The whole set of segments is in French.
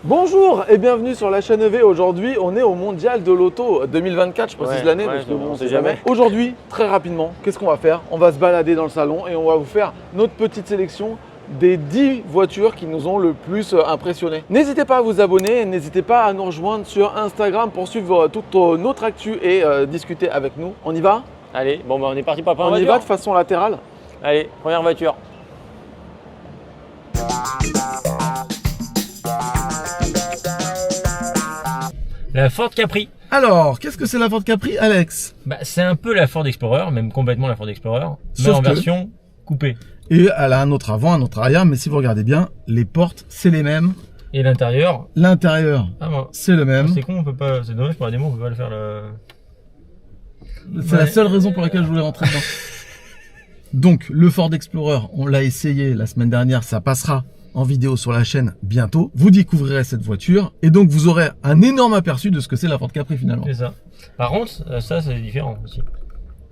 Bonjour et bienvenue sur la chaîne EV. Aujourd'hui, on est au Mondial de l'Auto 2024, je précise l'année parce que bon, on sait jamais. Aujourd'hui, très rapidement, qu'est-ce qu'on va faire? On va se balader dans le salon et on va vous faire notre petite sélection des 10 voitures qui nous ont le plus impressionné. N'hésitez pas à vous abonner, n'hésitez pas à nous rejoindre sur Instagram pour suivre toute notre actu et discuter avec nous. On y va? Allez, bon bah on est parti pour la première On y voiture. va de façon latérale. Allez, première voiture. La Ford Capri. Alors, qu'est-ce que c'est la Ford Capri, Alex? Bah, c'est un peu la Ford Explorer, même complètement la Ford Explorer, mais Sauf en que- version coupée. Et elle a un autre avant, un autre arrière, mais si vous regardez bien, les portes, c'est les mêmes. Et l'intérieur, L'intérieur, ah bon, c'est le même. c'est con, on peut pas, c'est dommage pour la démo, on peut pas le faire le. C'est la seule raison pour laquelle je voulais rentrer dedans. Donc, le Ford Explorer, on l'a essayé la semaine dernière, ça passera en vidéo sur la chaîne bientôt. Vous découvrirez cette voiture et donc vous aurez un énorme aperçu de ce que c'est la Ford Capri finalement. C'est ça. Par contre, ça c'est différent aussi.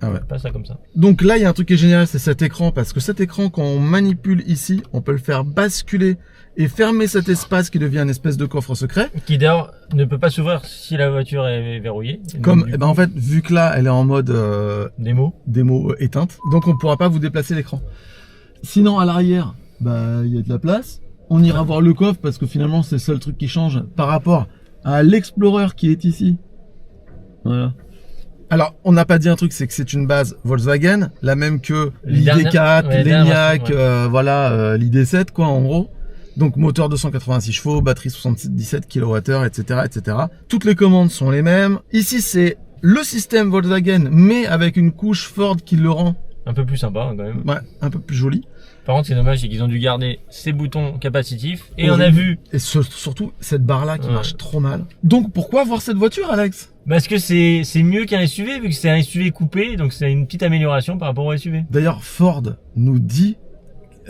Ah ouais. Pas ça comme ça. Donc là, il y a un truc qui est génial, c'est cet écran, parce que cet écran, quand on manipule ici, on peut le faire basculer et fermer cet espace qui devient une espèce de coffre secret. Qui d'ailleurs ne peut pas s'ouvrir si la voiture est verrouillée. Comme, Donc, du eh ben, en fait, vu que là, elle est en mode démo. démo éteinte, donc on ne pourra pas vous déplacer l'écran. Sinon, à l'arrière, bah, il y a de la place. On ira voir le coffre parce que finalement, c'est le seul truc qui change par rapport à l'Explorer qui est ici. Voilà. Alors, on n'a pas dit un truc, c'est que c'est une base Volkswagen, la même que l'ID4, ouais, l'ENIAC, ouais. voilà, l'ID7, quoi, en gros. Donc, moteur 286 chevaux, batterie 77 kWh, etc., etc. Toutes les commandes sont les mêmes. Ici, c'est le système Volkswagen, mais avec une couche Ford qui le rend, Un peu plus sympa hein, quand même. ouais, un peu plus joli. Par contre, c'est dommage, c'est qu'ils ont dû garder ces boutons capacitifs. Et on a Horrible. vu. Et surtout, cette barre-là qui Ouais. marche trop mal. Donc, pourquoi voir cette voiture, Alex? Parce que c'est mieux qu'un SUV, vu que c'est un SUV coupé, donc c'est une petite amélioration par rapport au SUV. D'ailleurs, Ford nous dit,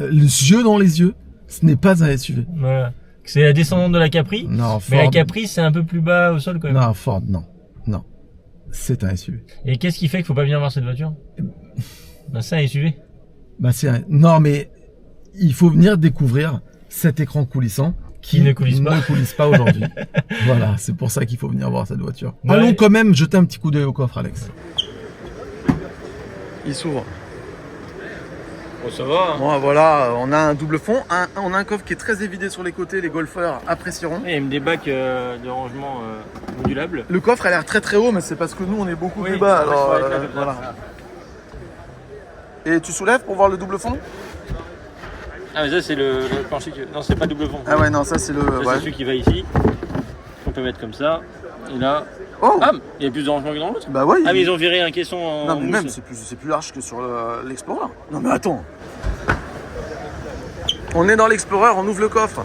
les yeux dans les yeux, ce n'est pas un SUV. Voilà. C'est la descendante de la Capri. Non, Mais la Ford. Capri, c'est un peu plus bas au sol quand même. Non, Ford, non. Non. C'est un SUV. Et qu'est-ce qui fait qu'il faut pas venir voir cette voiture? Ben, c'est un SUV. Bah, c'est un... Non, mais il faut venir découvrir cet écran coulissant Qui ne coulisse pas. coulisse pas aujourd'hui. Voilà, c'est pour ça qu'il faut venir voir cette voiture. Ouais. Allons quand même jeter un petit coup d'œil au coffre, Alex. Il s'ouvre. Bon, ça va. Bon, voilà, on a un double fond. On a un coffre qui est très évidé sur les côtés. Les golfeurs apprécieront. Il y a même des bacs de rangement modulables. Le coffre a l'air très très haut, mais c'est parce que nous on est beaucoup Oui, plus bas. ouais, Alors, je vois, voilà. Et tu soulèves pour voir le double fond? Ah, mais ça, c'est le plancher. Non, c'est pas double fond. Ah ouais, non, ça c'est le. Ça, Ouais. c'est celui qui va ici. On peut mettre comme ça. Et là. Oh Ah, il y a plus de rangement que dans l'autre. bah ouais. Ah, mais ils ont viré un caisson en. Non, mais mousse. même c'est plus large que sur l'Explorer. Non, mais attends. On est dans l'Explorer, on ouvre le coffre.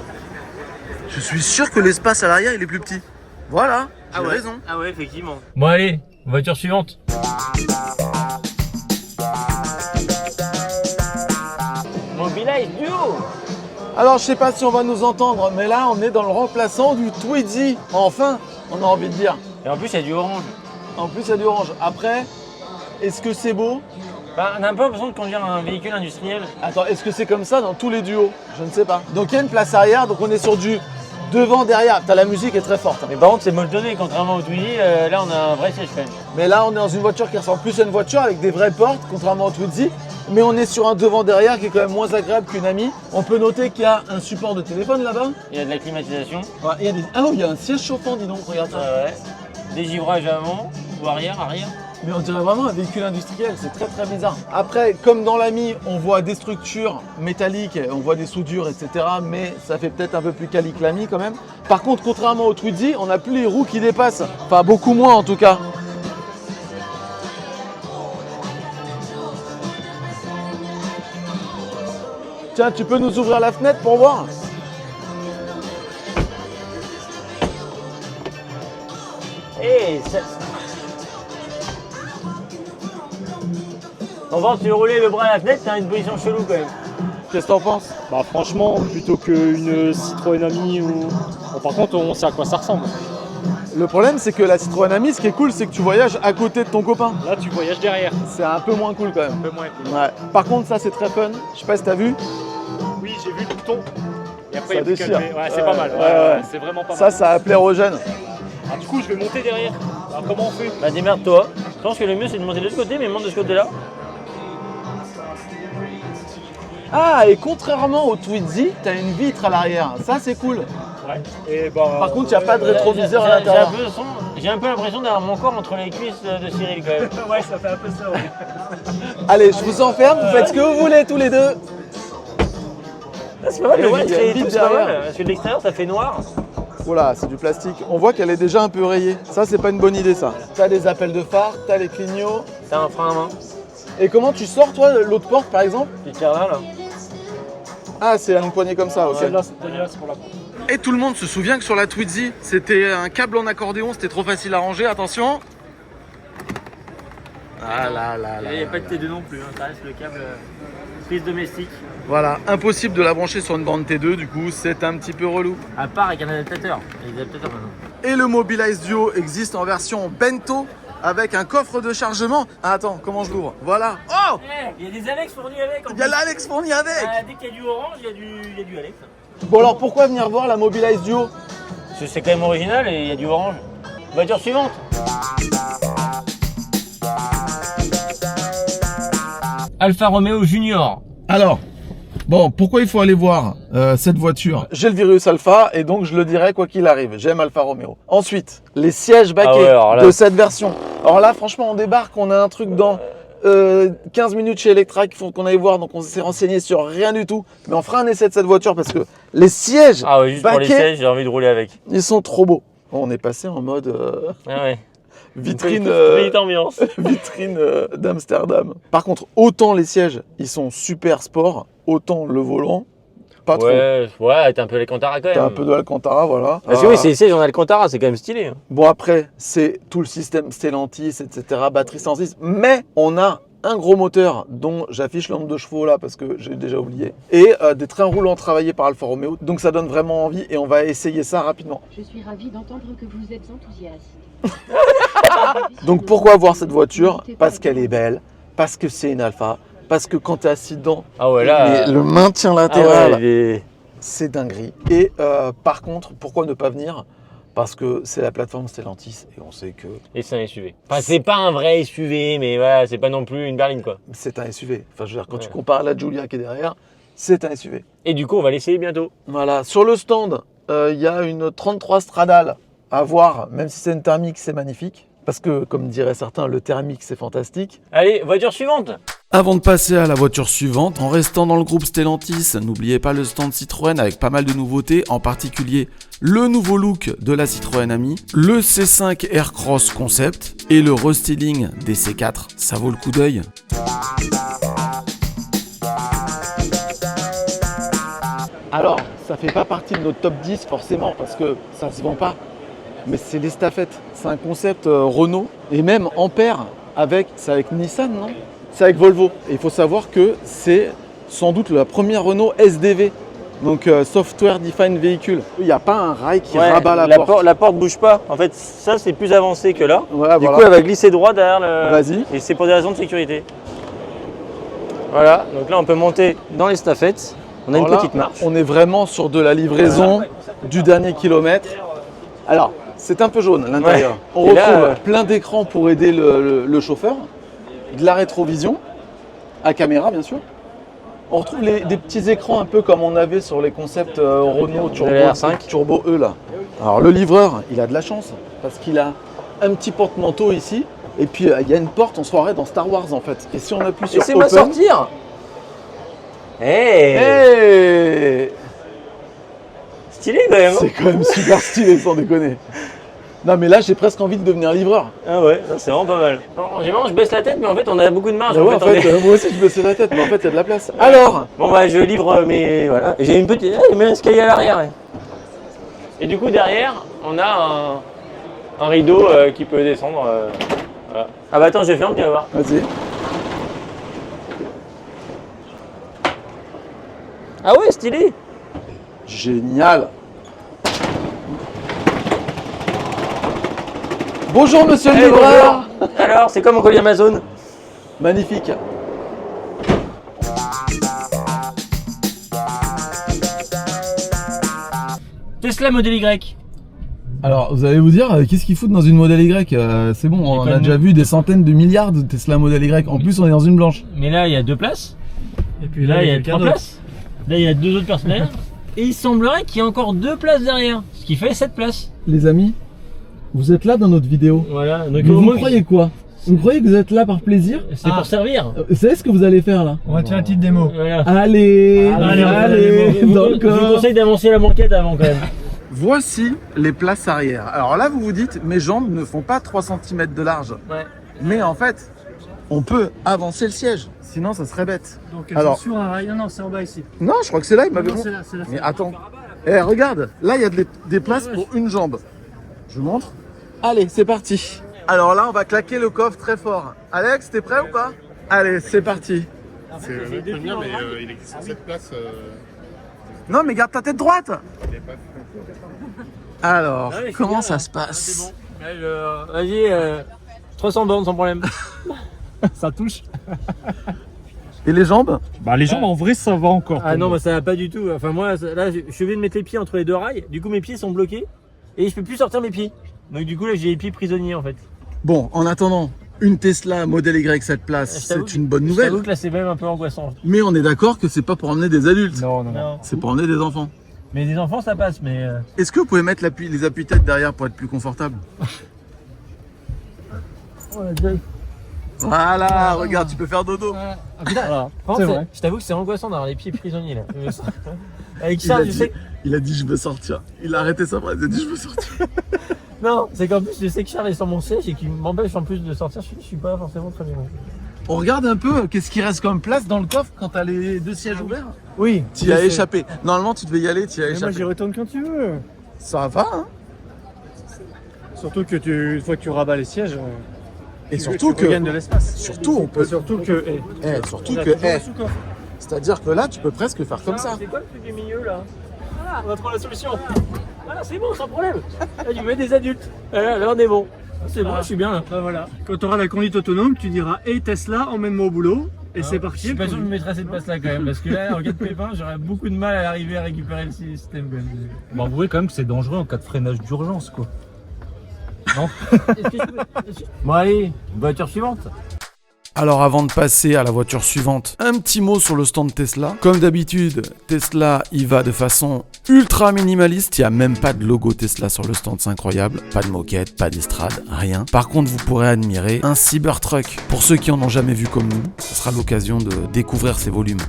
Je suis sûr que l'espace à l'arrière il est plus petit. Voilà, j'ai raison. Ah ouais, effectivement. Bon, allez, voiture suivante. Mobilize Duo. Alors je sais pas si on va nous entendre, mais là on est dans le remplaçant du Twizy. Enfin, on a envie de dire. Et en plus, il y a du orange. En plus il y a du orange. Après, est-ce que c'est beau? Bah, on a un peu l'impression de conduire un véhicule industriel. Attends, est-ce que c'est comme ça dans tous les duos? Je ne sais pas. Donc il y a une place arrière, donc on est sur du devant, derrière. Putain, la musique est très forte. Mais par contre, c'est molletonné, contrairement au Twizy. Là, on a un vrai siège quand même. Mais là, on est dans une voiture qui ressemble plus à une voiture avec des vraies portes, contrairement au Twizy. Mais on est sur un devant-derrière qui est quand même moins agréable qu'une amie. On peut noter qu'il y a un support de téléphone là-bas. Il y a de la climatisation. Ouais, il y a des... Ah oui, il y a un siège chauffant, dis donc, regarde ça. Ouais. Des givrages avant ou arrière. Mais on dirait vraiment un véhicule industriel, c'est très très bizarre. Après, comme dans l'ami, on voit des structures métalliques, on voit des soudures, etc. Mais ça fait peut-être un peu plus quali que l'ami quand même. Par contre, contrairement au Twizy, on n'a plus les roues qui dépassent. Enfin, beaucoup moins en tout cas. Tiens, tu peux nous ouvrir la fenêtre pour voir? Et ça... En fait, tu rouler le bras à la fenêtre, c'est une position chelou quand même. Qu'est-ce que t'en penses? Bah franchement, plutôt qu'une Citroën Ami ou... Bon, par contre, on sait à quoi ça ressemble. Le problème, c'est que la Citroën Ami, ce qui est cool, c'est que tu voyages à côté de ton copain. Là, tu voyages derrière. C'est un peu moins cool quand même. Un peu moins cool. Ouais. Par contre, ça, c'est très fun. Je sais pas si t'as vu. Oui, j'ai vu le bouton. Et après, Ça il y a plus qu'à déchire. lever. Ouais, c'est pas mal. Ouais. C'est vraiment pas Ça, mal. ça va plaire aux jeunes. Alors, du coup, je vais monter derrière. Alors, comment on fait? Bah démerde-toi. Je pense que le mieux c'est de monter de l'autre côté, mais monte de ce côté-là. Ah, et contrairement au Twizy, t'as une vitre à l'arrière. Ça, c'est cool. Ouais. Et bah, Par contre, il n'y a pas de rétroviseur à J'ai l'intérieur. un peu l'impression d'avoir mon corps entre les cuisses de Cyril quand même. ouais, ça fait un peu ça. Ouais. Allez, je vous enferme, vous faites ce que vous voulez tous les deux. C'est pas mal, Et le il y a white une c'est vitre pas mal, derrière. parce que de l'extérieur ça fait noir. Voilà, c'est du plastique. On voit qu'elle est déjà un peu rayée. Ça, c'est pas une bonne idée, ça. T'as des appels de phare, t'as les clignots. T'as un frein à main. Et comment tu sors, toi, l'autre porte, par exemple? Tu tires là. Ah, c'est une poignée comme ça, ok. Celle-là, c'est pour la porte. Et tout le monde se souvient que sur la Twizy, c'était un câble en accordéon, c'était trop facile à ranger. Attention. Ah là là là. Il n'y a pas de T2 non plus, ça reste le câble prise domestique. Voilà, impossible de la brancher sur une borne T2, du coup, c'est un petit peu relou. À part avec un adaptateur. Il y a des adaptateurs maintenant. Et le Mobilize Duo existe en version bento avec un coffre de chargement. Ah, attends, comment je l'ouvre? Voilà. Oh, Il y a des Alex fournis avec. il y a l'Alex fourni avec. Dès qu'il y a du orange, il y a du Alex. Bon alors, pourquoi venir voir la Mobilize Duo? Parce que c'est quand même original et il y a du orange. Voiture suivante. Alfa Romeo Junior. Alors, bon, pourquoi il faut aller voir cette voiture? J'ai le Virus Alpha et donc je le dirai quoi qu'il arrive. J'aime Alfa Romeo. Ensuite, les sièges baquets Ah ouais, alors là- de cette version. Alors là, franchement, on débarque, on a un truc dans 15 minutes chez Electra qu'il faut qu'on aille voir. Donc on s'est renseigné sur rien du tout. Mais on fera un essai de cette voiture parce que les sièges Ah ouais, juste pour les baquets, sièges, j'ai envie de rouler avec. ils sont trop beaux. On est passé en mode Ah ouais. vitrine, Petite ambiance. vitrine d'Amsterdam. Par contre, autant les sièges, ils sont super sport, autant le volant, pas trop. Ouais, t'as un peu l'Alcantara quand même. T'as un peu de Alcantara, voilà. Parce que oui, c'est les sièges en Alcantara, c'est quand même stylé. Hein. Bon, après, c'est tout le système Stellantis, etc., batterie 106, mais on a un gros moteur dont j'affiche le nombre de chevaux là parce que j'ai déjà oublié, et des trains roulants travaillés par Alfa Romeo, donc ça donne vraiment envie et on va essayer ça rapidement. Je suis ravie d'entendre que vous êtes enthousiaste. Donc pourquoi voir cette voiture? Parce qu'elle est belle, parce que c'est une Alfa, parce que quand tu es assis dedans, Ah ouais, là. le maintien Ah latéral, ouais, il est- c'est dinguerie. Et par contre, pourquoi ne pas venir? Parce que c'est la plateforme Stellantis et on sait que Et c'est un SUV. Enfin, c'est pas un vrai SUV, mais voilà, c'est pas non plus une berline quoi. c'est un SUV. Enfin, je veux dire, quand Ouais. tu compares à la Giulia qui est derrière, c'est un SUV. Et du coup, on va l'essayer bientôt. Voilà, sur le stand, il y a une 33 Stradale à voir, même si c'est une thermique, c'est magnifique. Parce que, comme diraient certains, le thermique, c'est fantastique. Allez, voiture suivante. Avant de passer à la voiture suivante, en restant dans le groupe Stellantis, n'oubliez pas le stand Citroën avec pas mal de nouveautés, en particulier le nouveau look de la Citroën Ami, le C5 Aircross Concept et le restyling des C4. Ça vaut le coup d'œil. Alors, ça fait pas partie de notre top 10 forcément, parce que ça se vend pas. Mais c'est l'estafette. C'est un concept Renault, et même Ampère, c'est avec Nissan, non? C'est avec Volvo. Et il faut savoir que c'est sans doute la première Renault SDV. Donc Software Defined Vehicle. Il n'y a pas un rail qui rabat la porte. La porte bouge pas. En fait, ça c'est plus avancé que là. Voilà, Du voilà. coup, elle va glisser droit derrière le. Vas-y. Et c'est pour des raisons de sécurité. Voilà, donc là on peut monter dans l'estafette. On a une Alors là, petite marche. On est vraiment sur de la livraison du dernier kilomètre. Alors, c'est un peu jaune à l'intérieur. Ouais. On Et retrouve là, plein d'écrans pour aider le chauffeur, de la rétrovision, à caméra bien sûr. On retrouve des petits écrans un peu comme on avait sur les concepts Renault Turbo, la R5. Turbo E là. Alors le livreur, il a de la chance parce qu'il a un petit porte-manteau ici. Et puis il y a une porte, on se croirait dans Star Wars en fait. Et si on appuie sur Laissez-moi Open, sortir. Hey, hey, stylé quand même. hein. c'est quand même super stylé sans déconner. Non mais là j'ai presque envie de devenir livreur. Ah ouais, ça, c'est vraiment pas mal. En général, je baisse la tête, mais en fait, on a beaucoup de marge. Bah ouais, en on est- fait, moi aussi je baissais la tête, mais en fait il y a de la place. Alors, Bon bah, je livre, mais voilà. J'ai une petite. Ah, il y a un escalier à l'arrière. Ouais. Et du coup, derrière, on a un rideau qui peut descendre. Voilà. Ah bah attends, je ferme, tu vas voir. vas-y. Ah ouais, stylé. Génial. Bonjour monsieur le Eh, livreur. bonjour. Alors, c'est comme mon colis Amazon. Magnifique. Tesla Model Y. Alors, vous allez vous dire, qu'est-ce qu'ils foutent dans une Model Y? C'est bon, on a déjà vu des centaines de milliards de Tesla Model Y. En plus, on est dans une blanche. Mais là, il y a 2 places. Et puis là, il y a 3 places. Là, il y a 2 autres personnes derrière. Et il semblerait qu'il y ait encore 2 places derrière. Ce qui fait 7 places. Les amis, vous êtes là dans notre vidéo. Voilà. Donc, Mais vous croyez quoi? Vous croyez que vous êtes là par plaisir? C'est pour servir. Vous savez ce que vous allez faire là? On va te faire une petite démo. Voilà. Allez, Je vous d'accord. conseille d'avancer la banquette avant quand même. Voici les places arrière. Alors là, vous vous dites, mes jambes ne font pas 3 cm de large. Ouais. Mais en fait, on peut avancer le siège. Sinon, ça serait bête. Donc Alors- sur un rail. Non, c'est en bas ici. Non, je crois que c'est là, il m'avait Non, montré. c'est là, c'est là. Mais attends. Eh, regarde, là, il y a des places pour une jambe. Je vous montre. Allez, c'est parti. Alors là, on va claquer le coffre très fort. Alex, t'es prêt ou pas? Allez, c'est parti. C'est le premier, mais il existe 7 places. Non, mais garde ta tête droite. Alors, Ah oui, c'est comment bien, ça là. se passe? Vas-y, 300 bornes sans problème. Ça touche. Et les jambes? Bah les jambes en vrai ça va encore. Ah non, bah ça va pas du tout. Enfin, moi, là, je suis obligé de mettre les pieds entre les 2 rails. Du coup, mes pieds sont bloqués. Et je peux plus sortir mes pieds. Donc, du coup, là, j'ai les pieds prisonniers en fait. Bon, en attendant, une Tesla Model Y 7 places, Je t'avoue c'est une bonne Je nouvelle. t'avoue que là, c'est même un peu angoissant. Mais on est d'accord que c'est pas pour emmener des adultes. Non, non, non. Non. C'est pour emmener des enfants. Mais les enfants, ça passe. Mais Est-ce que vous pouvez mettre les appuis-têtes derrière pour être plus confortable? Voilà, regarde, tu peux faire dodo. voilà. C'est C'est vrai. Je t'avoue que c'est angoissant d'avoir les pieds prisonniers là. Avec Il a Charles, je dit- sais. Il a dit je veux sortir. Il a arrêté sa phrase, il a dit je veux sortir. Non, c'est qu'en plus, je sais que Charles est sur mon siège et qu'il m'empêche en plus de sortir. Je suis pas forcément très bien. On regarde un peu qu'est-ce qui reste comme place dans le coffre quand t'as les 2 sièges ouverts. Oui. Tu y as échappé. Normalement, tu devais y aller, tu y as Mais moi j'y échappé. retourne quand tu veux. Ça va, hein? Surtout que une fois que tu rabats les sièges, Et surtout tu regagnes de que, l'espace. surtout, on peut, Surtout que. surtout on a que, toujours le sous-coffre. c'est-à-dire que là, tu peux presque faire comme ça. C'est quoi le truc du milieu là? Voilà, on a trouvé la solution. Voilà, c'est bon, sans problème. Là, tu mets des adultes. Là, on est bon. C'est bon, je suis bien là. Bah voilà. Quand tu auras la conduite autonome, tu diras hey Tesla, emmène-moi au boulot. Et c'est Je parti. suis pas sûr que je me mettrais cette place là quand même. Parce que là, en cas de pépin, j'aurais beaucoup de mal à arriver à récupérer le système quand même. Bon, avouez quand même que c'est dangereux en cas de freinage d'urgence, quoi. Bon, allez, voiture suivante. Alors avant de passer à la voiture suivante, un petit mot sur le stand Tesla. Comme d'habitude, Tesla y va de façon ultra minimaliste, il n'y a même pas de logo Tesla sur le stand, c'est incroyable. Pas de moquette, pas d'estrade, rien. Par contre, vous pourrez admirer un Cybertruck. Pour ceux qui en ont jamais vu comme nous, ce sera l'occasion de découvrir ces volumes.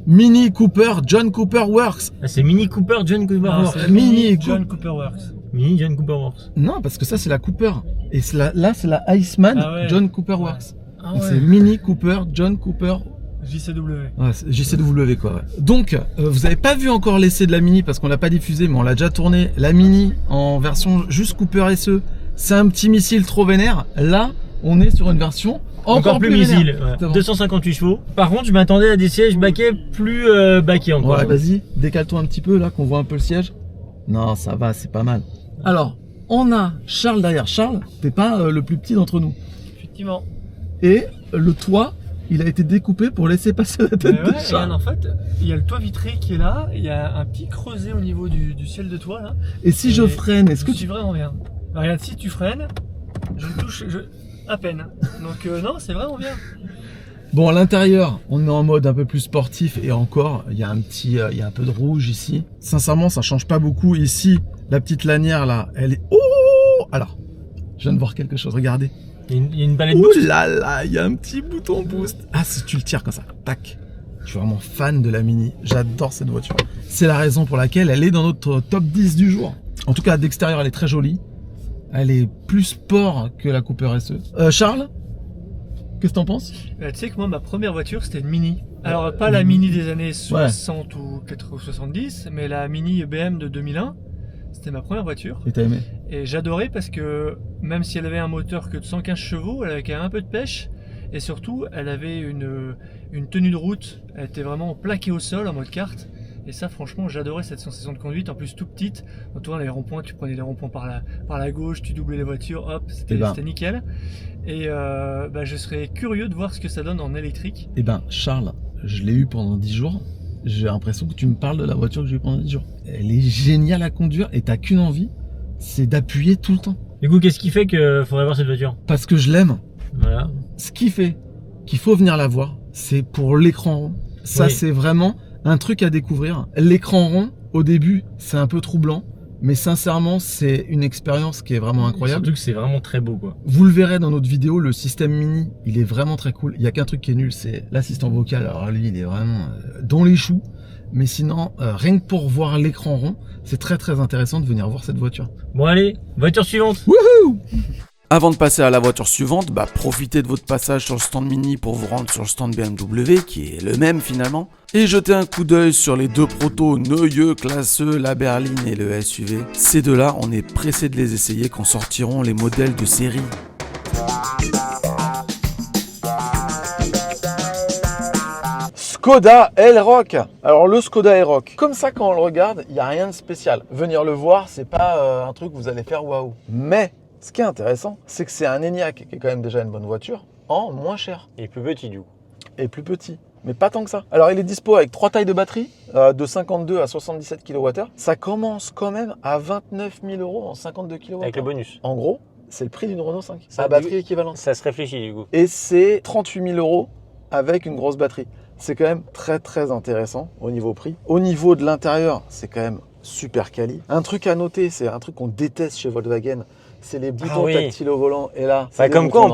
Mini Cooper John Cooper Works. C'est Mini Cooper John Cooper Non, Works. c'est Mini John Cooper Works. Mini John Cooper Works. Non, parce que ça c'est la Cooper. Et là c'est la Iceman Ah ouais. John Cooper Works. Ah Donc c'est Mini Cooper John Cooper. JCW. Ouais, c'est JCW quoi. Ouais. Donc, vous avez pas vu encore l'essai de la Mini parce qu'on l'a pas diffusé, mais on l'a déjà tourné. La Mini en version juste Cooper SE, c'est un petit missile trop vénère. Là, on est sur une version encore plus vénère. missile. Ouais. Exactement. 258 chevaux. Par contre, je m'attendais à des sièges baquets plus baquets encore. Ouais, vas-y, décale-toi un petit peu là, qu'on voit un peu le siège. Non, ça va, c'est pas mal. Alors, on a Charles derrière. Charles, t'es pas le plus petit d'entre nous. Effectivement. Et le toit, il a été découpé pour laisser passer la tête Ouais, de regarde, Charles. en fait, il y a le toit vitré qui est là, il y a un petit creuset au niveau du ciel de toit là. Et si je freine, est-ce que Je suis tu... vraiment bien. Bah, regarde, si tu freines, je touche à peine. Donc non, c'est vraiment bien. Bon, à l'intérieur, on est en mode un peu plus sportif et encore, il y a il y a un peu de rouge ici. Sincèrement, ça change pas beaucoup. Ici, la petite lanière là, elle est... Oh! Alors, je viens de voir quelque chose, regardez. Il y a une palette Ouh boost. là là, il y a un petit bouton boost. Ah, si tu le tires comme ça, tac. Je suis vraiment fan de la Mini. J'adore cette voiture. C'est la raison pour laquelle elle est dans notre top 10 du jour. En tout cas, d'extérieur, elle est très jolie. Elle est plus sport que la Cooper SE. Charles, qu'est-ce que t'en penses? Tu sais que moi, ma première voiture, c'était une Mini. Alors, pas la Mini des années 60 ou 80 ou 70, mais la Mini BM de 2001. C'était ma première voiture. Et t'as aimé? Et j'adorais parce que même si elle avait un moteur que de 115 chevaux, elle avait quand même un peu de pêche. Et surtout, elle avait une tenue de route. Elle était vraiment plaquée au sol en mode kart. Et ça, franchement, j'adorais cette sensation de conduite. En plus, tout petite. En tournant les ronds-points, tu prenais les ronds-points par la gauche, tu doublais les voitures, hop, c'était nickel. Et je serais curieux de voir ce que ça donne en électrique. Eh ben, Charles, je l'ai eu pendant 10 jours. J'ai l'impression que tu me parles de la voiture que j'ai eu pendant 10 jours. Elle est géniale à conduire et t'as qu'une envie, c'est d'appuyer tout le temps. Du coup, qu'est-ce qui fait qu'il faudrait voir cette voiture? Parce que je l'aime. Voilà. Ce qui fait qu'il faut venir la voir, c'est pour l'écran rond. Ça, Oui. c'est vraiment un truc à découvrir. L'écran rond, au début, c'est un peu troublant. Mais sincèrement, c'est une expérience qui est vraiment incroyable. Surtout que c'est vraiment très beau, quoi. Vous le verrez dans notre vidéo, le système mini, il est vraiment très cool. Il y a qu'un truc qui est nul, c'est l'assistant vocal. Alors lui, il est vraiment dans les choux. Mais sinon, rien que pour voir l'écran rond, c'est très très intéressant de venir voir cette voiture. Bon, allez, voiture suivante. Wouhou! Avant de passer à la voiture suivante, profitez de votre passage sur le stand Mini pour vous rendre sur le stand BMW, qui est le même finalement, et jetez un coup d'œil sur les deux protos Neue Classe E, la berline et le SUV. Ces deux-là, on est pressé de les essayer quand sortiront les modèles de série. Skoda Elroq. Alors le Skoda Elroq, comme ça quand on le regarde, il n'y a rien de spécial. Venir le voir, c'est pas un truc que vous allez faire waouh. Mais ce qui est intéressant, c'est que c'est un Enyaq qui est quand même déjà une bonne voiture, en moins cher. Il est plus petit, du coup. Et plus petit, mais pas tant que ça. Alors il est dispo avec 3 tailles de batterie, de 52 à 77 kWh. Ça commence quand même à 29 000 € en 52 kWh. Avec le bonus. En gros, c'est le prix d'une Renault 5. Ça, La batterie équivalente. Ça se réfléchit, du coup. Et c'est 38 000 € avec une grosse batterie. C'est quand même très très intéressant au niveau prix. Au niveau de l'intérieur, c'est quand même super quali. Un truc à noter, c'est un truc qu'on déteste chez Volkswagen, c'est les boutons tactiles au volant. Et là, c'est comme quoi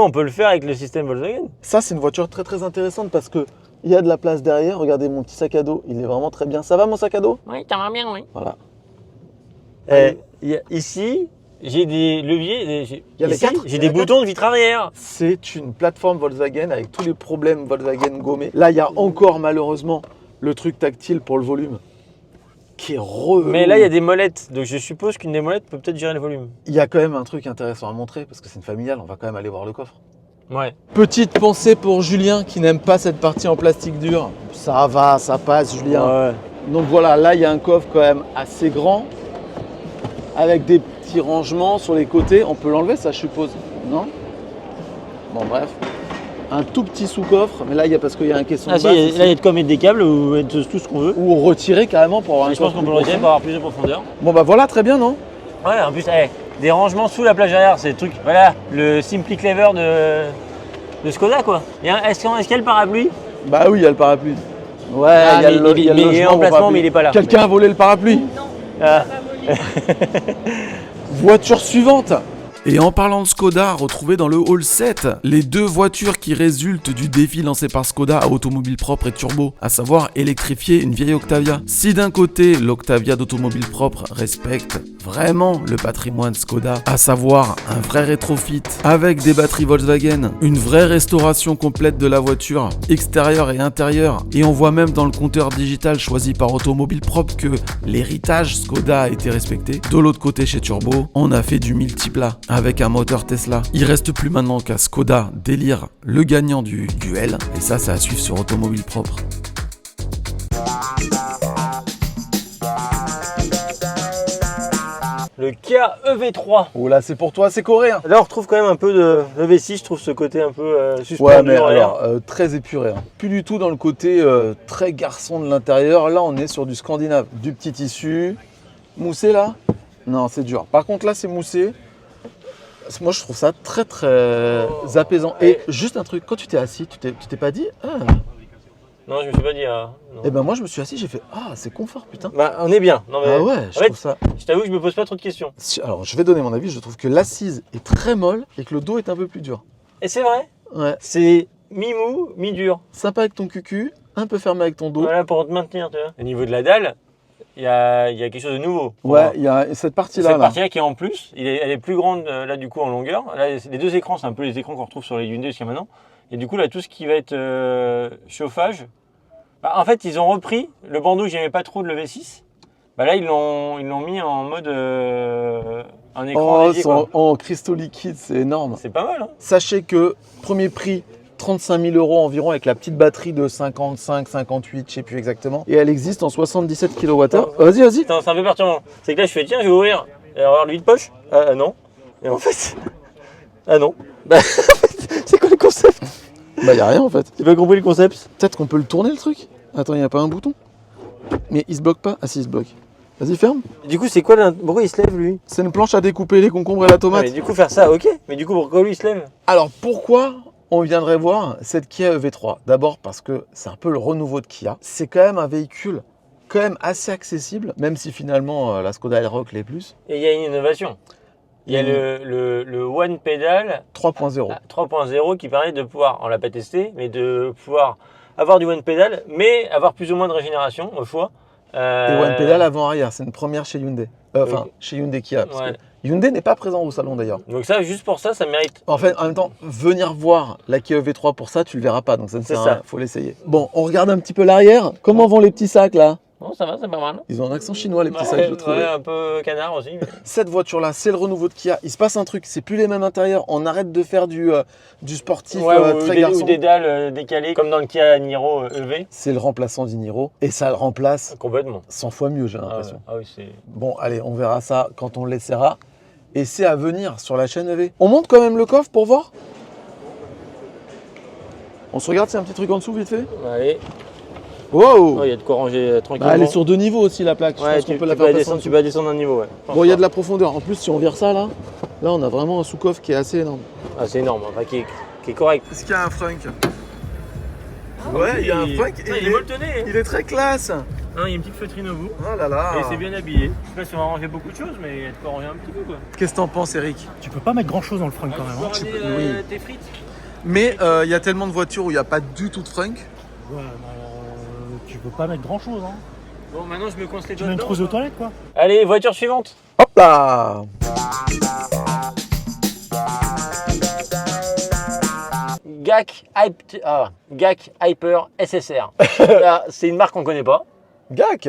on peut le faire avec le système Volkswagen. Ça, c'est une voiture très très intéressante parce que il y a de la place derrière. Regardez mon petit sac à dos, il est vraiment très bien. Ça va mon sac à dos? Oui, ça va bien, oui. Voilà. Ici, j'ai des leviers, Il y a les quatre. j'ai des boutons de vitre arrière. C'est une plateforme Volkswagen avec tous les problèmes Volkswagen gommés. Là, il y a encore malheureusement le truc tactile pour le volume qui est relou. Mais là, il y a des molettes, donc je suppose qu'une des molettes peut peut-être gérer le volume. Il y a quand même un truc intéressant à montrer parce que c'est une familiale, on va quand même aller voir le coffre. Ouais. Petite pensée pour Julien qui n'aime pas cette partie en plastique dur. Ça va, ça passe Julien. Ouais. Donc voilà, là il y a un coffre quand même assez grand avec des petits rangements sur les côtés. On peut l'enlever ça je suppose, non? Bon bref. Un tout petit sous-coffre, mais là il y a parce qu'il y a un caisson de Ah si, base là ici. il y a de quoi mettre des câbles ou mettre tout ce qu'on veut. Ou retirer carrément pour avoir un Je pense coffre qu'on peut plus le retirer profond. pour avoir plus de profondeur. Bon bah voilà, très bien non? Ouais, en plus, des rangements sous la plage arrière, c'est le truc. Voilà, le Simply Clever de Skoda quoi. Est-ce qu'il y a le parapluie? Bah oui, il y a le parapluie. Ouais, Ah, il y a mais le il est logement en au placement, parapluie. mais il est pas là. Quelqu'un a volé le parapluie? Ah. Voiture suivante. Et en parlant de Skoda, retrouvez dans le Hall 7 les deux voitures qui résultent du défi lancé par Skoda à automobile propre et turbo, à savoir électrifier une vieille Octavia. Si d'un côté, l'Octavia d'automobile propre respecte vraiment le patrimoine Skoda, à savoir un vrai rétrofit avec des batteries Volkswagen, une vraie restauration complète de la voiture, extérieure et intérieure, et on voit même dans le compteur digital choisi par automobile propre que l'héritage Skoda a été respecté. De l'autre côté chez Turbo, on a fait du multiplat avec un moteur Tesla. Il reste plus maintenant qu'à Skoda d'élire le gagnant du duel, et ça c'est à suivre sur automobile propre. Le Kia EV3. Oh là, c'est pour toi, c'est coréen. Là on retrouve quand même un peu de EV6, je trouve ce côté un peu suspendu. Ouais, mais en l'air. alors, très épuré. Hein. Plus du tout dans le côté très garçon de l'intérieur. Là, on est sur du scandinave. Du petit tissu. Moussé, là? Non, c'est dur. Par contre, là, c'est moussé. Moi, je trouve ça très, très apaisant. Et juste un truc, quand tu t'es assis, tu t'es pas dit « Ah !» Non, je me suis pas dit. Non. Eh ben moi, je me suis assis, j'ai fait « Ah, c'est confort, putain !» Bah, on est bien. Non, mais Ah ouais, je en fait, trouve ça... je t'avoue que je me pose pas trop de questions. Alors, je vais donner mon avis. Je trouve que l'assise est très molle et que le dos est un peu plus dur. Et c'est vrai, Ouais. c'est mi-mou, mi-dur. Sympa avec ton cucu, un peu fermé avec ton dos. Voilà, pour te maintenir, tu vois. Au niveau de la dalle, il y a quelque chose de nouveau. pour Ouais, moi. il y a cette partie-là. Cette là. partie-là qui est en plus, elle est plus grande là du coup en longueur. Là, les deux écrans, c'est un peu les écrans qu'on retrouve sur les Hyundai jusqu'à maintenant. Et du coup, là, tout ce qui va être chauffage, bah, en fait, ils ont repris le bandeau que j'aimais pas trop de le V6. Bah là, ils l'ont mis en mode un écran Oh, dédié, quoi. en cristaux liquides, c'est énorme. C'est pas mal, hein. Sachez que premier prix, 35 000 € environ avec la petite batterie de 55, 58, je sais plus exactement. Et elle existe en 77 kWh. Vas-y, vas-y. Putain, c'est un peu perturbant. C'est que là, je fais tiens, je vais ouvrir. Et avoir le vide-poche. Ah non. Et en fait, ah non. Bah, c'est quoi le concept? Bah, y a rien en fait. J'ai pas compris le concept. Peut-être qu'on peut le tourner le truc. Attends, y a pas un bouton? Mais il se bloque pas? Ah si, il se bloque. Vas-y, ferme. Du coup, c'est quoi pourquoi il se lève lui? C'est une planche à découper les concombres et la tomate. Mais du coup, faire ça, ok. Mais du coup, pourquoi lui il se lève? Alors pourquoi on viendrait voir cette Kia EV3? D'abord parce que c'est un peu le renouveau de Kia. C'est quand même un véhicule quand même assez accessible, même si finalement la Skoda Elroq l'est plus. Et il y a une innovation. Il y a le One Pedal 3.0. 3.0 qui permet de pouvoir, on l'a pas testé, mais de pouvoir avoir du One Pedal, mais avoir plus ou moins de régénération au choix. Et One Pedal avant-arrière, c'est une première chez Hyundai. Enfin, chez Hyundai Kia. Parce que Hyundai n'est pas présent au salon d'ailleurs. Donc ça, juste pour ça, ça mérite. En fait, en même temps, venir voir la Kia EV3 pour ça, tu le verras pas. Donc ça ne sert à rien, faut l'essayer. Bon, on regarde un petit peu l'arrière. Comment vont les petits sacs là? Bon, ça va, c'est pas mal. Ils ont un accent chinois les petits sacs, je trouve. Ouais, un peu canard aussi. Mais... Cette voiture-là, c'est le renouveau de Kia. Il se passe un truc, c'est plus les mêmes intérieurs. On arrête de faire du sportif très garçon. Ou des dalles décalées, comme dans le Kia Niro EV. C'est le remplaçant du Niro et ça le remplace complètement. 100 fois mieux, j'ai l'impression. Ah oui, c'est... Bon, allez, on verra ça quand on l'essaiera. Et c'est à venir sur la chaîne EV. On monte quand même le coffre pour voir? On se regarde, c'est un petit truc en dessous vite fait? Allez. Wow! Il y a de quoi ranger tranquillement. Elle est sur 2 niveaux aussi la plaque. Je pense qu'on peut la faire descendre. Tu peux descendre un niveau, ouais. Bon, il y a de la profondeur. En plus, si on vire ça là, on a vraiment un sous-coffre qui est assez énorme. Ah, c'est énorme, enfin, qui est correct. Est-ce qu'il y a un frunk? Ouais, il y a un frunk. Il est molletonné. Il est très classe. Hein, il y a une petite feutrine au bout. Oh là là. Et c'est bien habillé. Je sais pas si on va ranger beaucoup de choses, mais il y a de quoi ranger un petit peu quoi. Qu'est-ce que t'en penses, Eric? Tu peux pas mettre grand chose dans le front quand même. Tu peux oui. tes frites. Mais il y a tellement de voitures où il n'y a pas du tout de frunk. Ouais, mais tu peux pas mettre grand chose. Hein. Bon, maintenant je me coince les Tu doigts mets une dedans. trousse aux toilettes quoi. Allez, voiture suivante. Hop là. GAC Hyper SSR. Là, c'est une marque qu'on connaît pas. GAC,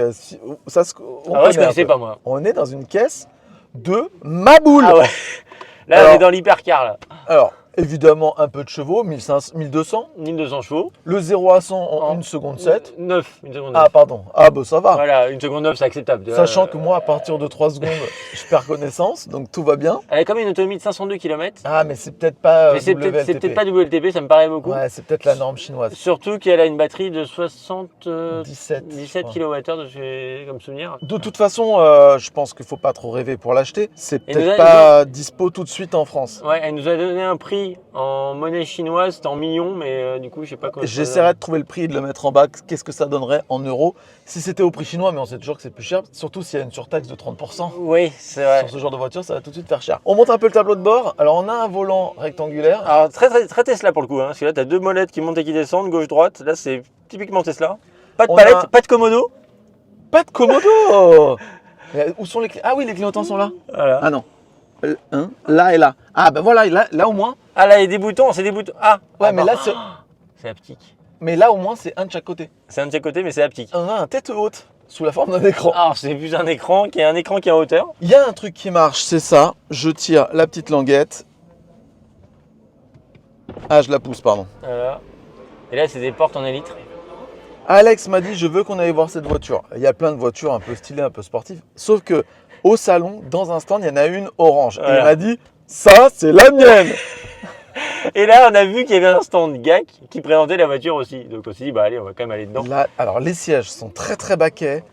ça se. Ah ouais, je connaissais pas moi. On est dans une caisse de Maboule. Ah ouais. Là, Alors, on est dans l'hypercar là. Alors, évidemment, un peu de chevaux, 1200. 1200 chevaux. Le 0 à 100 en 1 seconde 7. 9, une seconde 9. Ah, pardon. Ah, bah ça va. Voilà, une seconde 9, c'est acceptable. Sachant que moi, à partir de 3 secondes, je perds connaissance, donc tout va bien. Elle a quand même une autonomie de 502 km. Ah, mais c'est peut-être pas Mais c'est peut-être pas WLTP, ça me paraît beaucoup. Ouais, c'est peut-être la norme chinoise. Surtout qu'elle a une batterie de 17 17 kWh comme souvenir. De toute façon, je pense qu'il ne faut pas trop rêver pour l'acheter. C'est Et peut-être nous a- pas dispo tout de suite en France. Ouais, elle nous a donné un prix en monnaie chinoise, c'était en millions, mais du coup, je sais pas comment. J'essaierai de trouver le prix et de le mettre en bas. Qu'est-ce que ça donnerait en euros si c'était au prix chinois, mais on sait toujours que c'est plus cher, surtout s'il y a une surtaxe de 30%. Oui, c'est vrai. Sur ce genre de voiture, ça va tout de suite faire cher. On monte un peu le tableau de bord. Alors, on a un volant rectangulaire. Alors, très Tesla pour le coup, hein, parce que là, tu as deux molettes qui montent et qui descendent, gauche-droite. Là, c'est typiquement Tesla. Pas de On palette, a- pas de commodo. Pas de commodo. Mais où sont les clés? Ah oui, les clignotants sont là. Voilà. Ah non. Là et là. Ah bah voilà, là au moins. Ah, là, il y a des boutons, c'est des boutons. Ah, Ouais, ah, mais non. là, c'est... C'est haptique. Mais là au moins, c'est un de chaque côté. C'est un de ses côtés, mais c'est haptique. On a un tête haute sous la forme d'un écran. Alors, c'est plus un écran qui est en hauteur. Il y a un truc qui marche, c'est ça. Je tire la petite languette. Ah, je la pousse, pardon. Voilà. Et là, c'est des portes en élytre. Alex m'a dit, je veux qu'on aille voir cette voiture. Il y a plein de voitures un peu stylées, un peu sportives. Sauf que au salon, dans un stand, il y en a une orange. Et Voilà. il m'a dit, ça, c'est la mienne. Et là, on a vu qu'il y avait un stand GAC qui présentait la voiture aussi. Donc, on s'est dit, bah allez, on va quand même aller dedans. Là, alors, les sièges sont très très baquets.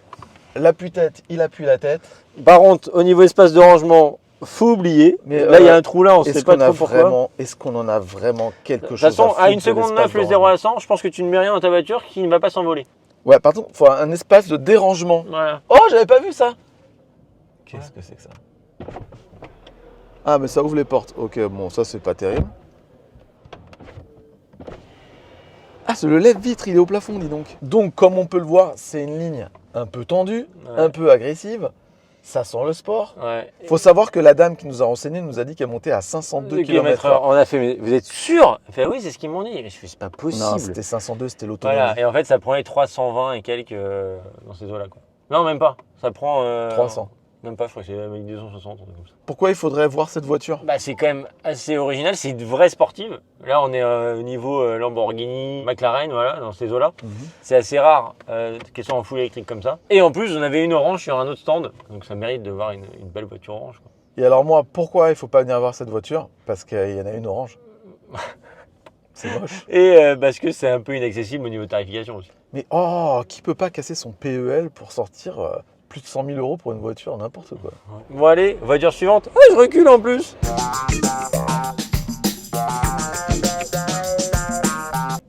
L'appui-tête, il appuie la tête. Par contre, au niveau espace de rangement, faut oublier. Mais, là, il y a un trou là, on sait pas trop pourquoi. Est-ce qu'on en a vraiment quelque De toute chose façon, à à foutre 1 de seconde l'espace 9, le de 0 rangement? à 100, je pense que tu ne mets rien dans ta voiture qui ne va pas s'envoler. Ouais, par contre, il faut un espace de dérangement. Voilà. Oh, j'avais pas vu ça. Qu'est-ce que c'est que ça? Ah, mais ça ouvre les portes. Ok, bon, ça, c'est pas terrible. Ah, c'est le lève-vitre, il est au plafond, dis donc. Donc, comme on peut le voir, c'est une ligne un peu tendue, Ouais. un peu agressive. Ça sent le sport. Ouais. Faut savoir que la dame qui nous a renseigné nous a dit qu'elle montait à 502 km/h. On a fait, mais vous êtes sûr? Elle fait, oui, c'est ce qu'ils m'ont dit. Mais je fais, c'est pas possible. Non, c'était 502, c'était l'autonomie. Voilà. Et en fait, ça prend les 320 et quelques dans ces eaux-là. Quoi. Non, même pas. Ça prend. 300. Même pas, je crois que c'est avec 260. Un truc comme ça. Pourquoi il faudrait voir cette voiture? Bah, c'est quand même assez original. C'est une vraie sportive. Là, on est au niveau Lamborghini, McLaren, voilà, dans ces eaux-là. C'est assez rare qu'elles soient en full électrique comme ça. Et en plus, on avait une orange sur un autre stand. Donc, ça mérite de voir une belle voiture orange. Quoi. Et alors moi, pourquoi il faut pas venir voir cette voiture? Parce qu'il y en a une orange. C'est moche. Et parce que c'est un peu inaccessible au niveau de tarification aussi. Mais oh, qui peut pas casser son PEL pour sortir plus de 100 000 € pour une voiture, n'importe quoi. Bon allez, voiture suivante. Ah, je recule en plus.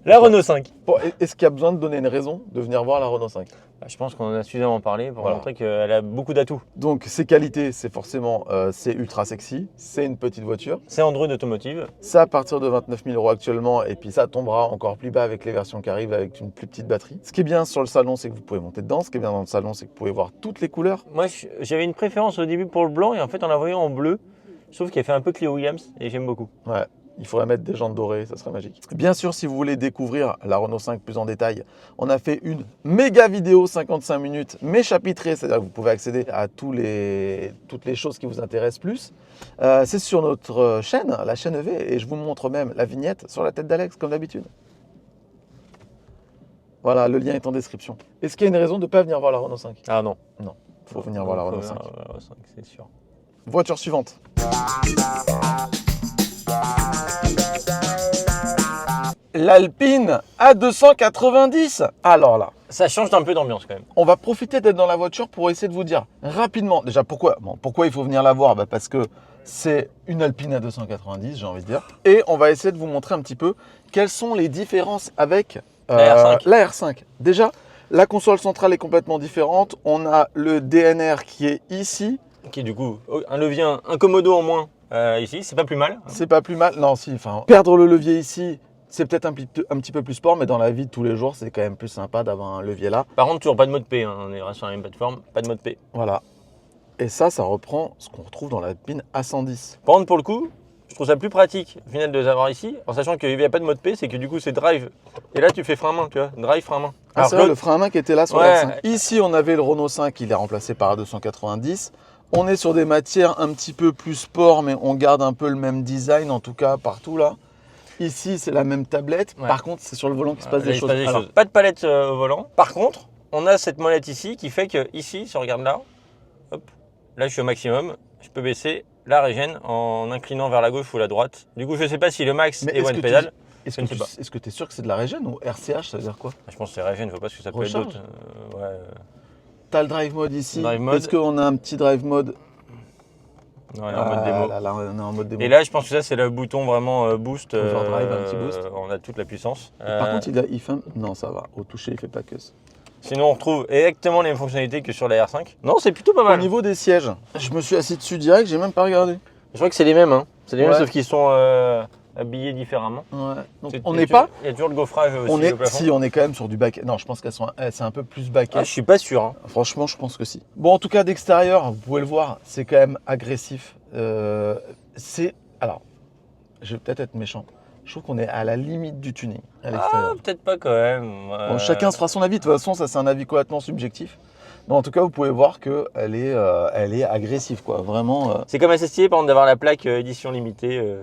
La Renault 5. Bon, est-ce qu'il y a besoin de donner une raison de venir voir la Renault 5? Je pense qu'on en a suffisamment parlé pour Voilà. montrer qu'elle a beaucoup d'atouts. Donc ses qualités, c'est forcément, c'est ultra sexy, c'est une petite voiture. C'est Android Automotive. Ça à partir de 29 000 € actuellement, et puis ça tombera encore plus bas avec les versions qui arrivent avec une plus petite batterie. Ce qui est bien sur le salon, c'est que vous pouvez monter dedans. Ce qui est bien dans le salon, c'est que vous pouvez voir toutes les couleurs. Moi, j'avais une préférence au début pour le blanc et en fait, en la voyant en bleu, je trouve qu'elle fait un peu Clio Williams et j'aime beaucoup. Ouais. Il faudrait mettre des jantes dorées, ça serait magique. Bien sûr, si vous voulez découvrir la Renault 5 plus en détail, on a fait une méga vidéo 55 minutes, mais chapitrée, c'est-à-dire que vous pouvez accéder à toutes les choses qui vous intéressent plus. C'est sur notre chaîne, la chaîne EV, et je vous montre même la vignette sur la tête d'Alex, comme d'habitude. Voilà, le lien est en description. Est-ce qu'il y a une raison de ne pas venir voir la Renault 5? Ah non. Non, il faut venir voir la Renault 5. La Renault 5, c'est sûr. Voiture suivante. L'Alpine A290. Alors là, Ça change d'un peu d'ambiance quand même. on va profiter d'être dans la voiture pour essayer de vous dire rapidement, déjà pourquoi il faut venir la voir, parce que c'est une Alpine A290, j'ai envie de dire. Et on va essayer de vous montrer un petit peu quelles sont les différences avec La R5. la R5. Déjà, la console centrale est complètement différente. On a le DNR qui est ici. Qui du coup, un levier, un commodo en moins ici, c'est pas plus mal. C'est pas plus mal. Non, si, enfin, perdre le levier ici, c'est peut-être un petit peu plus sport, mais dans la vie de tous les jours, c'est quand même plus sympa d'avoir un levier là. Par contre, toujours pas de mode P, hein. On est sur la même plateforme, pas de mode P. Voilà. Et ça reprend ce qu'on retrouve dans l'Alpine A110. Par contre, pour le coup, je trouve ça plus pratique au final de les avoir ici, en sachant qu'il n'y a pas de mode P, c'est que du coup c'est drive. Et là tu fais frein à main, tu vois, drive, frein à main. Ah, c'est vrai, le frein à main qui était là sur Ouais. la R5. Ici, on avait le Renault 5, il est remplacé par A290. On est sur des matières un petit peu plus sport, mais on garde un peu le même design, en tout cas partout là. Ici, c'est la même tablette. Ouais. Par contre, c'est sur le volant qu'il se passe Là, des il se choses. passe des Alors, choses. Pas de palette au volant. Par contre, on a cette molette ici qui fait que ici, si on regarde là, hop, là je suis au maximum, je peux baisser la régène en inclinant vers la gauche ou la droite. Du coup, je sais pas si le max mais est one pedal. Est-ce Je ne sais pas. que tu es sûr que c'est de la régène ou RCH, ça veut dire quoi? Je pense que c'est régène, je vois pas ce que ça peut être Recharge. d'autre. Ouais. T'as le drive mode ici. Drive mode. Est-ce qu'on a un petit drive mode? Non, elle est en mode démo. Là, on est en mode démo. Et là, je pense que ça, c'est le bouton vraiment boost. Overdrive, un petit boost. On a toute la puissance. Par contre, il fait... Non, ça va. Au toucher, il fait pas que ça. Sinon, on retrouve exactement les mêmes fonctionnalités que sur la R5. Non, c'est plutôt pas Au mal. niveau des sièges, je me suis assis dessus direct, j'ai même pas regardé. Je crois que c'est les mêmes. Hein. C'est les mêmes, Ouais. sauf qu'ils sont habillés différemment. Ouais. Donc, C'est- on il y n'est a toujours- pas. Il y a toujours le gaufrage aussi On est, au plafond. si, on est quand même sur du baquet. Non, je pense qu'elles sont. C'est un peu plus baquet. Ah, je suis pas sûr. Hein. Franchement, je pense que si. Bon, en tout cas, d'extérieur, vous pouvez le voir, c'est quand même agressif. Alors, je vais peut-être être méchant. Je trouve qu'on est à la limite du tuning à l'extérieur. Peut-être pas quand même. Bon, chacun se fera son avis. De toute façon, ça, c'est un avis complètement subjectif. Mais en tout cas, vous pouvez voir qu'elle est agressive, quoi. Vraiment. C'est comme assez stylé, par exemple, d'avoir la plaque édition limitée.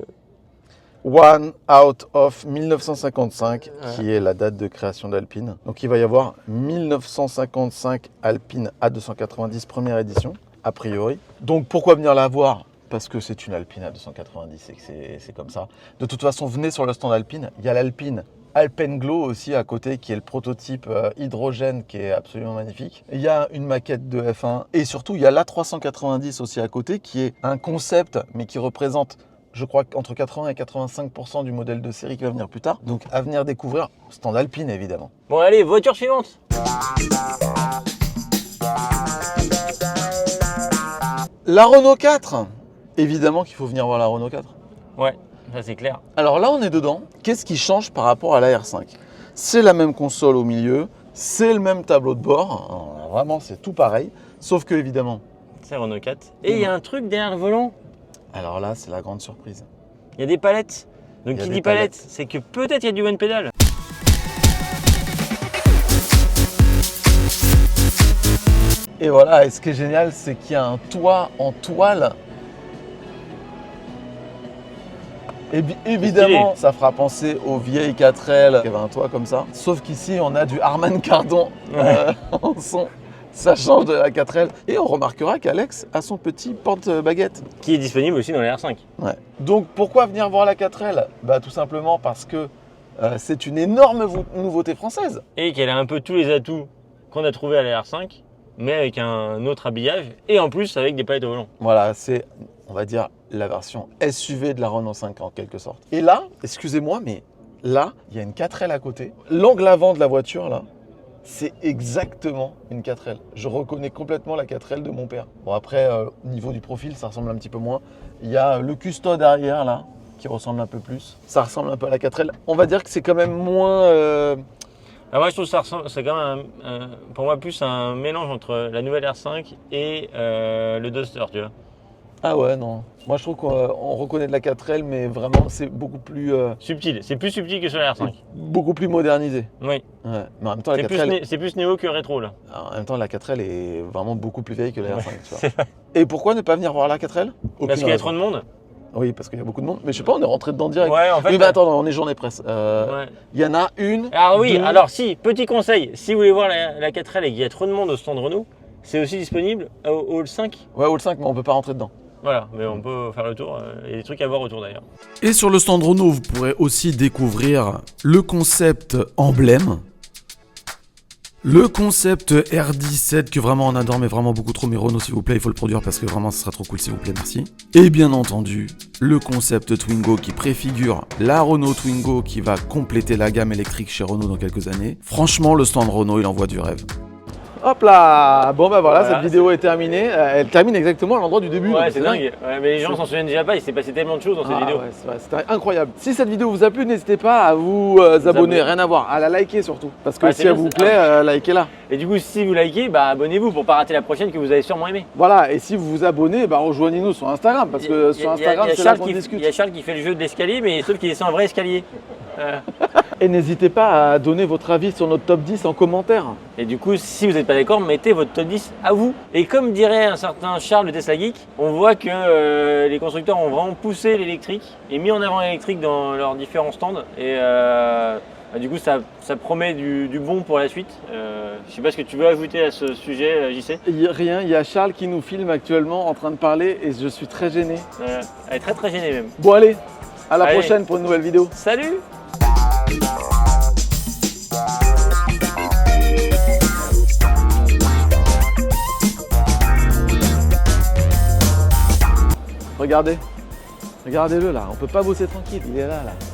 One out of 1955, qui est la date de création d'Alpine. Donc il va y avoir 1955 Alpine A290 première édition, a priori. Donc pourquoi venir la voir? Parce que c'est une Alpine A290 et que c'est comme ça. De toute façon, venez sur le stand Alpine. Il y a l'Alpine Alpenglow aussi à côté, qui est le prototype hydrogène qui est absolument magnifique. Il y a une maquette de F1 et surtout il y a l'A390 aussi à côté, qui est un concept mais qui représente, je crois, qu'entre 80 et 85% du modèle de série qui va venir plus tard. Donc à venir découvrir, stand Alpine évidemment. Bon, allez, voiture suivante. La Renault 4. Évidemment qu'il faut venir voir la Renault 4. Ouais, ça c'est clair. Alors là on est dedans. Qu'est-ce qui change par rapport à la R5? C'est la même console au milieu, c'est le même tableau de bord. Alors, vraiment c'est tout pareil. Sauf que évidemment, C'est Renault 4. Et il y a un truc derrière le volant. alors là c'est la grande surprise. Il y a des palettes. Donc Il y a qui des dit palette, c'est que peut-être il y a du one pedal. Et voilà, et ce qui est génial, c'est qu'il y a un toit en toile. Et évidemment, ça fera penser aux vieilles 4L qui avaient un toit comme ça. Sauf qu'ici, on a du Harman Kardon en son. Ça change de la 4L. Et on remarquera qu'Alex a son petit porte-baguette. Qui est disponible aussi dans la R5. Ouais. Donc pourquoi venir voir la 4L? Bah tout simplement parce que c'est une énorme nouveauté française. Et qu'elle a un peu tous les atouts qu'on a trouvés à la R5, mais avec un autre habillage et en plus avec des palettes au volant. Voilà, c'est, on va dire, la version SUV de la Renault 5 en quelque sorte. Et là, excusez-moi, mais là, il y a une 4L à côté. L'angle avant de la voiture, là, c'est exactement une 4L. Je reconnais complètement la 4L de mon père. Bon, après, au niveau du profil, ça ressemble un petit peu moins. Il y a le custo derrière, là, qui ressemble un peu plus. Ça ressemble un peu à la 4L. On va dire que c'est quand même moins... Ah, moi, je trouve que ça ressemble, c'est quand même, pour moi, plus un mélange entre la nouvelle R5 et le Duster, tu vois. Ah ouais, non. Moi, je trouve qu'on reconnaît de la 4L, mais vraiment, c'est beaucoup plus... Subtil. C'est plus subtil que sur la R5. Beaucoup plus modernisé. Oui. Ouais. Mais en même temps, la C'est 4L... c'est plus néo que rétro, là. En même temps, la 4L est vraiment beaucoup plus vieille que la R5. Ouais, Tu vois. Et pourquoi ne pas venir voir la 4L? Parce qu'il y a trop de monde. Oui, parce qu'il y a beaucoup de monde. Mais je sais pas, on est rentré dedans direct. Ouais, en fait. Oui, mais attends, on est journée presse. Ouais. Il y en a une. Ah oui, deux. alors si, petit conseil, si vous voulez voir la 4L et qu'il y a trop de monde au stand Renault, c'est aussi disponible au Hall 5. Ouais, Hall 5, mais on peut pas rentrer dedans. Voilà, mais on peut faire le tour. Il y a des trucs à voir autour d'ailleurs. Et sur le stand Renault, vous pourrez aussi découvrir le concept emblème. Le concept R17 que vraiment on adore, mais vraiment beaucoup trop. Mais Renault, s'il vous plaît, il faut le produire parce que vraiment ce sera trop cool, s'il vous plaît, merci. Et bien entendu, le concept Twingo qui préfigure la Renault Twingo qui va compléter la gamme électrique chez Renault dans quelques années. Franchement, le stand Renault, il envoie du rêve. Hop là. Bon, bah voilà, Voilà, cette vidéo est terminée. Elle termine exactement à l'endroit du début. Ouais, donc c'est dingue. Ouais, mais les gens s'en souviennent déjà pas, il s'est passé tellement de choses dans cette vidéo. Ouais, c'est vrai, c'était incroyable. Si cette vidéo vous a plu, n'hésitez pas à vous abonner, rien à voir, à la liker surtout. Parce que Ouais, si c'est elle bien, vous c'est- plaît, likez-la. Et du coup, si vous likez, bah abonnez-vous pour pas rater la prochaine que vous avez sûrement aimé. Voilà, et si vous vous abonnez, bah rejoignez-nous sur Instagram. Parce que sur Instagram, c'est là qu'on discute. Il y a Charles qui fait le jeu de l'escalier, mais sauf qu'il est sans vrai escalier. Et n'hésitez pas à donner votre avis sur notre top 10 en commentaire. Et du coup, si vous n'êtes pas d'accord, mettez votre top 10 à vous. Et comme dirait un certain Charles de Tesla Geek, on voit que les constructeurs ont vraiment poussé l'électrique et mis en avant l'électrique dans leurs différents stands. Et du coup, ça promet du bon pour la suite. Je sais pas ce que tu veux ajouter à ce sujet, JC. Rien, il y a Charles qui nous filme actuellement en train de parler et je suis très gêné. Elle est très très gênée même. Bon allez, à la Allez. prochaine pour une nouvelle vidéo. Salut! Regardez, regardez-le là, on peut pas bosser tranquille, il est là.